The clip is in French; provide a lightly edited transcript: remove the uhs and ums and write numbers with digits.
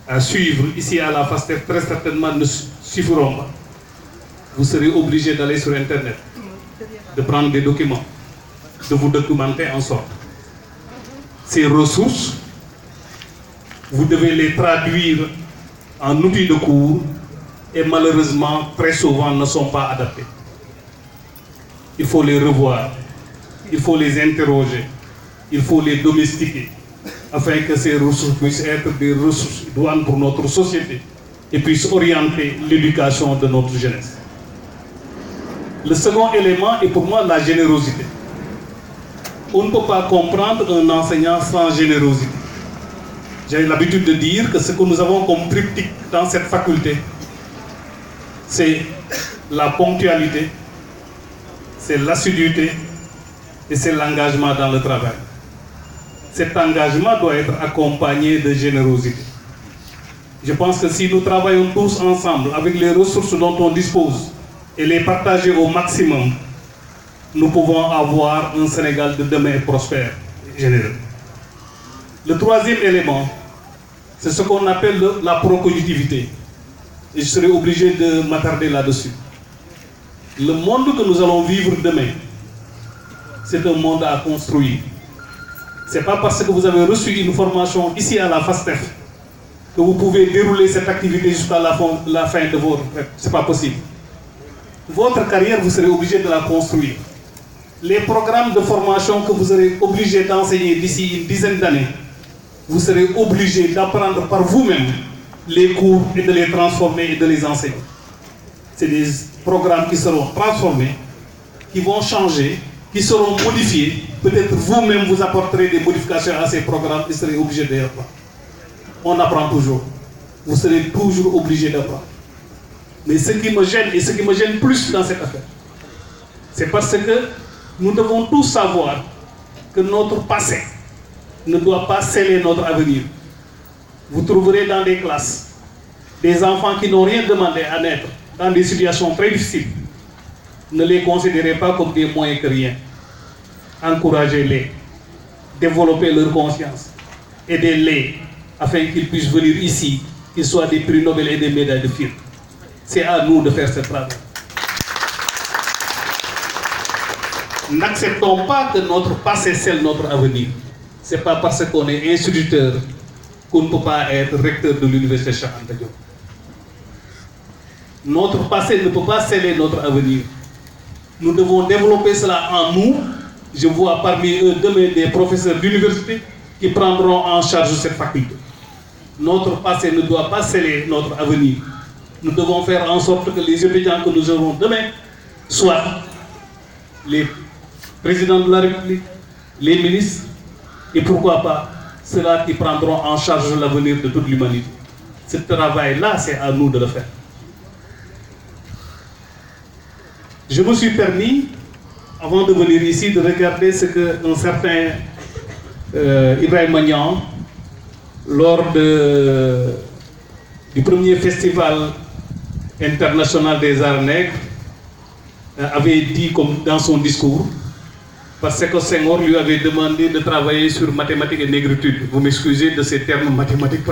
à suivre ici à la FASTEF très certainement ne suffiront pas. Vous serez obligé d'aller sur Internet, de prendre des documents, de vous documenter en sorte. Ces ressources, vous devez les traduire en outils de cours et malheureusement, très souvent, ne sont pas adaptés. Il faut les revoir, il faut les interroger, il faut les domestiquer, afin que ces ressources puissent être des ressources idoines pour notre société et puissent orienter l'éducation de notre jeunesse. Le second élément est pour moi la générosité. On ne peut pas comprendre un enseignant sans générosité. J'ai l'habitude de dire que ce que nous avons comme triptyque dans cette faculté, c'est la ponctualité, c'est l'assiduité et c'est l'engagement dans le travail. Cet engagement doit être accompagné de générosité. Je pense que si nous travaillons tous ensemble avec les ressources dont on dispose et les partager au maximum, nous pouvons avoir un Sénégal de demain prospère et généreux. Le troisième élément, c'est ce qu'on appelle la procognitivité. Et je serai obligé de m'attarder là-dessus. Le monde que nous allons vivre demain, c'est un monde à construire. Ce n'est pas parce que vous avez reçu une formation ici à la FASTEF que vous pouvez dérouler cette activité jusqu'à la fin de votre retraite. Ce n'est pas possible. Votre carrière, vous serez obligé de la construire. Les programmes de formation que vous serez obligé d'enseigner d'ici une dizaine d'années, vous serez obligé d'apprendre par vous-même les cours et de les transformer et de les enseigner. C'est des programmes qui seront transformés, qui vont changer, qui seront modifiés. Peut-être vous-même vous apporterez des modifications à ces programmes et serez obligé de les apprendre. On apprend toujours. Vous serez toujours obligé d'apprendre. Mais ce qui me gêne et ce qui me gêne plus dans cette affaire, c'est parce que nous devons tous savoir que notre passé ne doit pas sceller notre avenir. Vous trouverez dans des classes des enfants qui n'ont rien demandé à naître dans des situations très difficiles. Ne les considérez pas comme des moins que rien. Encouragez-les, développez leur conscience, aidez-les afin qu'ils puissent venir ici, qu'ils soient des prix Nobel et des médailles de firme. C'est à nous de faire ce travail. N'acceptons pas que notre passé scelle notre avenir. Ce n'est pas parce qu'on est instituteur qu'on ne peut pas être recteur de l'université Cheikh Anta Diop. Notre passé ne peut pas sceller notre avenir. Nous devons développer cela en nous. Je vois parmi eux demain des professeurs d'université qui prendront en charge cette faculté. Notre passé ne doit pas sceller notre avenir. Nous devons faire en sorte que les étudiants que nous aurons demain soient les présidents de la République, les ministres, et pourquoi pas ceux-là qui prendront en charge l'avenir de toute l'humanité. Ce travail-là, c'est à nous de le faire. Je me suis permis, avant de venir ici, de regarder ce qu'un certain Ibrahim Magnan, lors du premier festival international des arts nègres, avait dit comme dans son discours, parce que Senghor lui avait demandé de travailler sur mathématiques et négritude. Vous m'excusez de ces termes mathématiques.